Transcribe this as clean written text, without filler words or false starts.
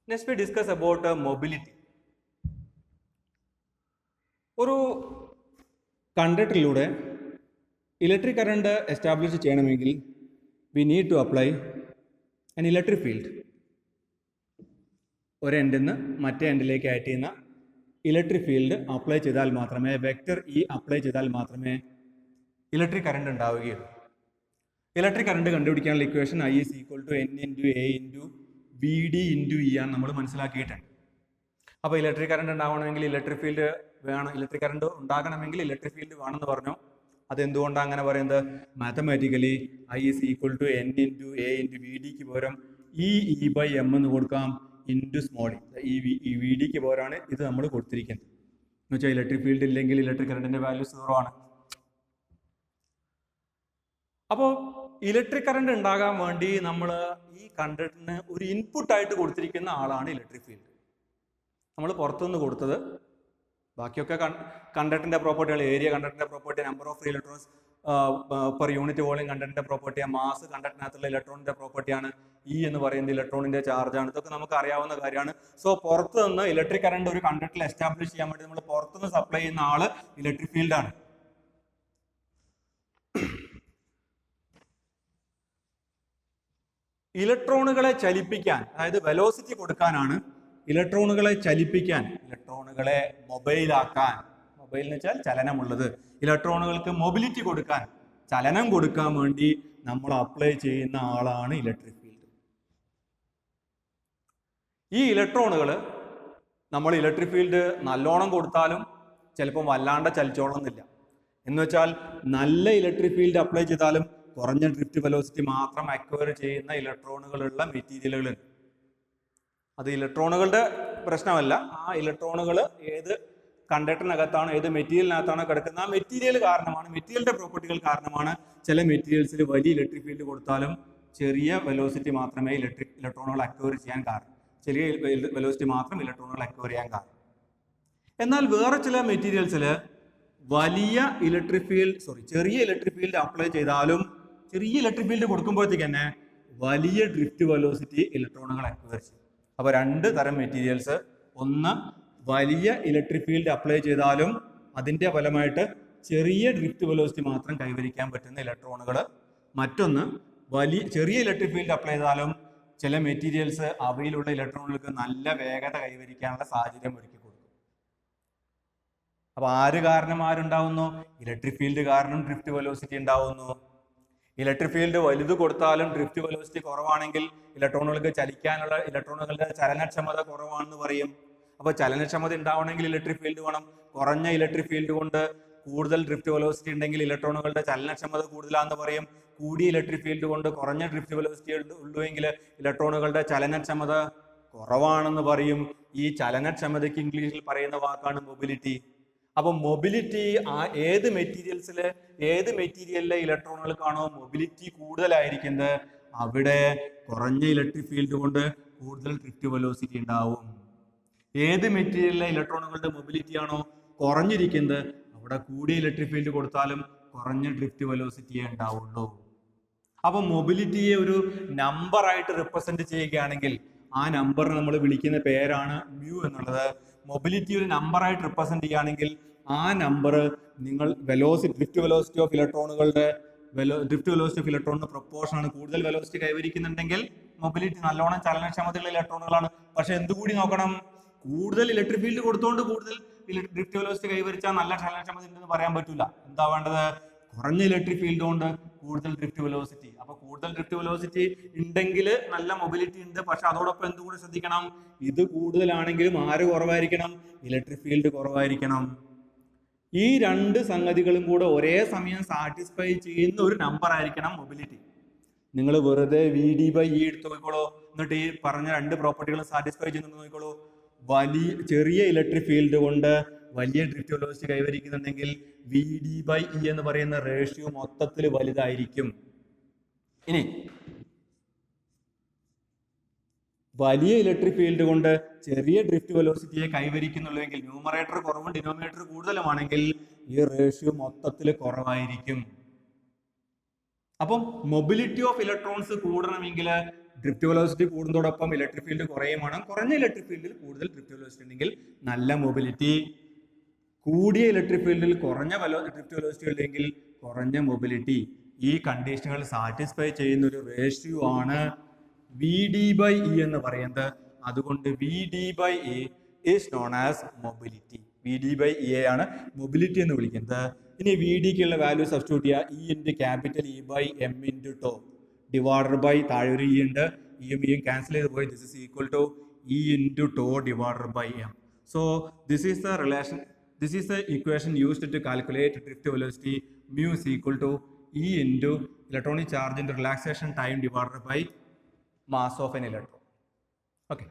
Next we discuss about mobility. ഒരു കണ്ടക്ടറിലൂടെ electric current establish ചെയ്യണമെങ്കിൽ we need to apply an electric field. ഒരു എൻഡിൽ നിന്ന് മറ്റേ എൻഡിലേക്ക് ആക്ട് ചെയ്യുന്ന ഇലക്ട്രിക് ഫീൽഡ് അപ്ലൈ ചെയ്താൽ മാത്രമേ, വെക്റ്റർ ഇ അപ്ലൈ ചെയ്താൽ മാത്രമേ ഇലക്ട്രിക് കറണ്ട് ഉണ്ടാവുകയുള്ളൂ. ഇലക്ട്രിക് കറണ്ട് കണ്ടുപിടിക്കാനുള്ള equation I is equal to N into A into VD into E ആണ് നമ്മൾ മനസ്സിലാക്കിയിട്ടുണ്ട്. അപ്പോൾ ഇലക്ട്രിക് കറണ്ട് ഉണ്ടാവണമെങ്കിൽ ഇലക്ട്രിക് ഫീൽഡ് വേണം, ഇലക്ട്രിക് കറണ്ട് ഉണ്ടാകണമെങ്കിൽ ഇലക്ട്രിക് ഫീൽഡ് വേണമെന്ന് പറഞ്ഞു. അതെന്തുകൊണ്ടാണ് അങ്ങനെ പറയുന്നത്? Mathematically I is equal to N into A into VDക്ക് പകരം E by M എന്ന് കൊടുക്കാം, ഇൻറ്റു സ്മോൾ ഈ വി ഡിക്ക് പകരമാണ് ഇത് നമ്മൾ കൊടുത്തിരിക്കുന്നത്. എന്ന് വെച്ചാൽ ഇലക്ട്രിക് ഫീൽഡ് ഇല്ലെങ്കിൽ ഇലക്ട്രിക് കറണ്ടിന്റെ വാല്യൂ 0 ആണ്. അപ്പോൾ ഇലക്ട്രിക് കറണ്ട് ഉണ്ടാകാൻ വേണ്ടി നമ്മൾ ഈ കണ്ടക്ടറിന് ഒരു ഇൻപുട്ടായിട്ട് കൊടുത്തിരിക്കുന്ന ആളാണ് ഇലക്ട്രിക് ഫീൽഡ്. നമ്മൾ പുറത്തുനിന്ന് കൊടുത്തത് ബാക്കിയൊക്കെ കണ്ടക്ടറിന്റെ പ്രോപ്പർട്ടികൾ, ഏരിയ കണ്ടക്ടറിന്റെ property, number of free electrons per unit volume കണ്ടക്ടറിന്റെ പ്രോപ്പർട്ടിയാണ്, മാസ് കണ്ടക്ടറിനകത്തുള്ള ഇലക്ട്രോണിന്റെ പ്രോപ്പർട്ടിയാണ്, ഇ എന്ന് പറയുന്നത് ഇലക്ട്രോണിന്റെ ചാർജാണ്. ഇതൊക്കെ നമുക്ക് അറിയാവുന്ന കാര്യമാണ്. സോ പുറത്ത് നിന്ന് ഇലക്ട്രിക് കറണ്ട് ഒരു കണ്ടക്ടറിൽ എസ്റ്റാബ്ലിഷ് ചെയ്യാൻ വേണ്ടി നമ്മൾ പുറത്തുനിന്ന് സപ്ലൈ ചെയ്യുന്ന ആള് ഇലക്ട്രിക് ഫീൽഡ് ആണ്. ഇലക്ട്രോണുകളെ ചലിപ്പിക്കാൻ, അതായത് വെലോസിറ്റി കൊടുക്കാനാണ്, ഇലക്ട്രോണുകളെ ചലിപ്പിക്കാൻ, ഇലക്ട്രോണുകളെ മൊബൈലാക്കാൻ, മൊബൈൽ എന്ന് വെച്ചാൽ ചലനമുള്ളത്, ഇലക്ട്രോണുകൾക്ക് മൊബിലിറ്റി കൊടുക്കാൻ, ചലനം കൊടുക്കാൻ വേണ്ടി നമ്മൾ അപ്ലൈ ചെയ്യുന്ന ആളാണ് ഇലക്ട്രിക് ഫീൽഡ്. ഈ ഇലക്ട്രോണുകൾ നമ്മൾ ഇലക്ട്രിക് ഫീൽഡ് നല്ലോണം കൊടുത്താലും ചിലപ്പോൾ വല്ലാണ്ട് ചലിച്ചോളണമെന്നില്ല. എന്ന് വെച്ചാൽ നല്ല ഇലക്ട്രിക് ഫീൽഡ് അപ്ലൈ ചെയ്താലും കുറഞ്ഞ ഡ്രിഫ്റ്റ് വെലോസിറ്റി മാത്രം അക്വയർ ചെയ്യുന്ന ഇലക്ട്രോണുകളുള്ള മെറ്റീരിയലുകളുണ്ട്. അത് ഇലക്ട്രോണുകളുടെ പ്രശ്നമല്ല, ആ ഇലക്ട്രോണുകൾ ഏത് കണ്ടക്ടറിനകത്താണോ ഏത് മെറ്റീരിയലിനകത്താണോ കിടക്കുന്ന ആ മെറ്റീരിയൽ കാരണമാണ്, മെറ്റീരിയലിന്റെ പ്രോപ്പർട്ടികൾ കാരണമാണ് ചില മെറ്റീരിയൽസിൽ വലിയ ഇലക്ട്രിക് ഫീൽഡ് കൊടുത്താലും ചെറിയ വെലോസിറ്റി മാത്രമേ ഇലക്ട്രോണുകൾ അക്വയർ ചെയ്യാൻ കാരണം, ചെറിയ വെലോസിറ്റി മാത്രം ഇലക്ട്രോണുകൾ അക്വയർ ചെയ്യാൻ കാരണം. എന്നാൽ വേറെ ചില മെറ്റീരിയൽസിൽ വലിയ ഇലക്ട്രിക് ഫീൽഡ് ചെറിയ ഇലക്ട്രിക് ഫീൽഡ് അപ്ലൈ ചെയ്താലും, ചെറിയ ഇലക്ട്രിക് ഫീൽഡ് കൊടുക്കുമ്പോഴത്തേക്ക് തന്നെ വലിയ ഡ്രിഫ്റ്റ് വെലോസിറ്റി ഇലക്ട്രോണുകൾ അക്വയർ ചെയ്യും. അപ്പോൾ രണ്ട് തരം മെറ്റീരിയൽസ്, ഒന്ന് വലിയ ഇലക്ട്രിക് ഫീൽഡ് അപ്ലൈ ചെയ്താലും അതിന്റെ ഫലമായിട്ട് ചെറിയ ഡ്രിഫ്റ്റ് വെലോസിറ്റി മാത്രം കൈവരിക്കാൻ പറ്റുന്ന ഇലക്ട്രോണുകൾ, മറ്റൊന്ന് ചെറിയ ഇലക്ട്രിക് ഫീൽഡ് അപ്ലൈ ചെയ്താലും ചില മെറ്റീരിയൽസ് അവയിലുള്ള ഇലക്ട്രോണുകൾക്ക് നല്ല വേഗത കൈവരിക്കാനുള്ള സാഹചര്യം ഒരുക്കി കൊടുക്കും. അപ്പൊ ആര് കാരണം ആരുണ്ടാവുന്നു? ഇലക്ട്രിക് ഫീൽഡ് കാരണം ഡ്രിഫ്റ്റ് വെലോസിറ്റി ഉണ്ടാവുന്നു. ഇലക്ട്രിക് ഫീൽഡ് വലുത് കൊടുത്താലും ഡ്രിഫ്റ്റ് വെലോസിറ്റി കുറവാണെങ്കിൽ ഇലക്ട്രോണുകൾക്ക് ചലിക്കാനുള്ള, ഇലക്ട്രോണുകളുടെ ചലനക്ഷമത കുറവാണെന്ന് പറയും. അപ്പൊ ചലനക്ഷമത ഉണ്ടാവണമെങ്കിൽ ഇലക്ട്രിക് ഫീൽഡ് വേണം. കുറഞ്ഞ ഇലക്ട്രിക് ഫീൽഡ് കൊണ്ട് കൂടുതൽ ഡ്രിഫ്റ്റ് വെലോസിറ്റി ഉണ്ടെങ്കിൽ ഇലക്ട്രോണുകളുടെ ചലനക്ഷമത കൂടുതലാണെന്ന് പറയും. കൂടിയ ഇലക്ട്രിക് ഫീൽഡ് കൊണ്ട് കുറഞ്ഞ ഡ്രിഫ്റ്റ് വെലോസിറ്റി ഉള്ളുവെങ്കിൽ ഇലക്ട്രോണുകളുടെ ചലനക്ഷമത കുറവാണെന്ന് പറയും. ഈ ചലനക്ഷമതയ്ക്ക് ഇംഗ്ലീഷിൽ പറയുന്ന വാക്കാണ് മൊബിലിറ്റി. അപ്പൊ മൊബിലിറ്റി ഏത് മെറ്റീരിയലിലെ ഇലക്ട്രോണുകൾക്കാണോ മൊബിലിറ്റി കൂടുതലായിരിക്കുന്നത് അവിടെ കുറഞ്ഞ ഇലക്ട്രിക് ഫീൽഡ് കൊണ്ട് കൂടുതൽ ഡ്രിഫ്റ്റ് വെലോസിറ്റി ഉണ്ടാവും. ഏത് മെറ്റീരിയലിലെ ഇലക്ട്രോണുകളുടെ മൊബിലിറ്റി ആണോ കുറഞ്ഞിരിക്കുന്നത് അവിടെ കൂടിയ ഇലക്ട്രിക് ഫീൽഡ് കൊടുത്താലും കുറഞ്ഞ ഡ്രിഫ്റ്റ് വെലോസിറ്റിയേ ഉണ്ടാവുള്ളൂ. അപ്പൊ മൊബിലിറ്റിയെ ഒരു നമ്പർ ആയിട്ട് റിപ്രസെന്റ് ചെയ്യുകയാണെങ്കിൽ ആ നമ്പറിനെ നമ്മൾ വിളിക്കുന്ന പേരാണ് മ്യൂ എന്നുള്ളത്. മൊബിലിറ്റി ഒരു നമ്പർ ആയിട്ട് റിപ്രസെന്റ് ചെയ്യുകയാണെങ്കിൽ ആ നമ്പർ നിങ്ങൾ ഡ്രിഫ്റ്റ് വെലോസിറ്റി ഓഫ് ഇലക്ട്രോണിന് പ്രൊപ്പോർഷൻ ആണ്. കൂടുതൽ വെലോസിറ്റി കൈവരിക്കുന്നുണ്ടെങ്കിൽ മൊബിലിറ്റി നല്ലോണം ചലനക്ഷമതയുള്ള ഇലക്ട്രോണുകളാണ്. പക്ഷെ എന്തുകൂടി നോക്കണം, കൂടുതൽ ഇലക്ട്രിക് ഫീൽഡ് കൊടുത്തുകൊണ്ട് കൂടുതൽ ഡ്രിഫ്റ്റ് വെലോസിറ്റി കൈവരിച്ചാൽ നല്ല ചലനക്ഷമത ഉണ്ടെന്ന് പറയാൻ പറ്റില്ല. എന്താ വേണ്ടത്? കുറഞ്ഞ ഇലക്ട്രിക് ഫീൽഡ് കൊണ്ട് കൂടുതൽ ഡ്രിഫ്റ്റ് വെലോസിറ്റി. അപ്പൊ കൂടുതൽ ഡ്രിഫ്റ്റ് വെലോസിറ്റി ഉണ്ടെങ്കിൽ നല്ല മൊബിലിറ്റി ഉണ്ട്. പക്ഷെ അതോടൊപ്പം എന്തുകൂടി ശ്രദ്ധിക്കണം, ഇത് കൂടുതലാണെങ്കിലും ആര് കുറവായിരിക്കണം? ഇലക്ട്രിക് ഫീൽഡ് കുറവായിരിക്കണം. ഈ രണ്ട് സംഗതികളും കൂടെ ഒരേ സമയം സാറ്റിസ്ഫൈ ചെയ്യുന്ന ഒരു നമ്പർ ആയിരിക്കണം മൊബിലിറ്റി. നിങ്ങൾ വെറുതെ VD/E എടുത്ത് നോക്കിക്കോളൂ, എന്നിട്ട് ഈ പറഞ്ഞ രണ്ട് പ്രോപ്പർട്ടികളും സാറ്റിസ്ഫൈ ചെയ്യുന്നു നോക്കിക്കോളൂ. ചെറിയ ഇലക്ട്രിക് ഫീൽഡ് കൊണ്ട് വലിയ ഡ്രിഫ്റ്റ് വെലോസിറ്റി കൈവരിക്കുന്നുണ്ടെങ്കിൽ VD/E എന്ന് പറയുന്ന റേഷ്യോ മൊത്തത്തിൽ വലുതായിരിക്കും. ഇനി വലിയ ഇലക്ട്രിക് ഫീൽഡ് കൊണ്ട് ചെറിയ ഡ്രിഫ്റ്റ് വെലോസിറ്റിയെ കൈവരിക്കുന്നുള്ളെങ്കിൽ ന്യൂമറേറ്റർ കുറവും ഡിനോമിനേറ്റർ കൂടുതലുമാണെങ്കിൽ ഈ റേഷ്യോ മൊത്തത്തിൽ കുറവായിരിക്കും. അപ്പം മൊബിലിറ്റി ഓഫ് ഇലക്ട്രോൺസ് കൂടണമെങ്കിൽ ഡ്രിഫ്റ്റ് വെലോസിറ്റി കൂടുന്നതോടൊപ്പം ഇലക്ട്രിക് ഫീൽഡ് കുറയും വേണം. കുറഞ്ഞ ഇലക്ട്രിക് ഫീൽഡിൽ കൂടുതൽ ഡ്രിഫ്റ്റ് വെലോസിറ്റി ഉണ്ടെങ്കിൽ നല്ല മൊബിലിറ്റി, കൂടിയ ഇലക്ട്രിക് ഫീൽഡിൽ കുറഞ്ഞ ഡ്രിഫ്റ്റ് വെലോസിറ്റി ഉണ്ടെങ്കിൽ കുറഞ്ഞ മൊബിലിറ്റി. ഈ കണ്ടീഷനുകൾ സാറ്റിസ്ഫൈ ചെയ്യുന്ന ഒരു റേഷ്യോ ആണ് വി ഡി ബൈ ഇ എന്ന് പറയുന്നത്. അതുകൊണ്ട് V D by A is known as mobility. V D by A ആണ് മൊബിലിറ്റി എന്ന് വിളിക്കുന്നത്. ഇനി വി ഡിക്കുള്ള വാല്യൂ സബ്സ്റ്റിറ്റ്യൂട്ട് ചെയ്യുക. E into capital E by M into tau divided by താഴെ ഒരു ഇ ഉണ്ട്, ഇയും ഇയും ക്യാൻസൽ ചെയ്ത് പോയി. This is equal to E into tau divided by M. So this is the relation, this is the equation used to calculate drift velocity. Mu is equal to E into electronic charge into relaxation time divided by mass of an electron. Okay.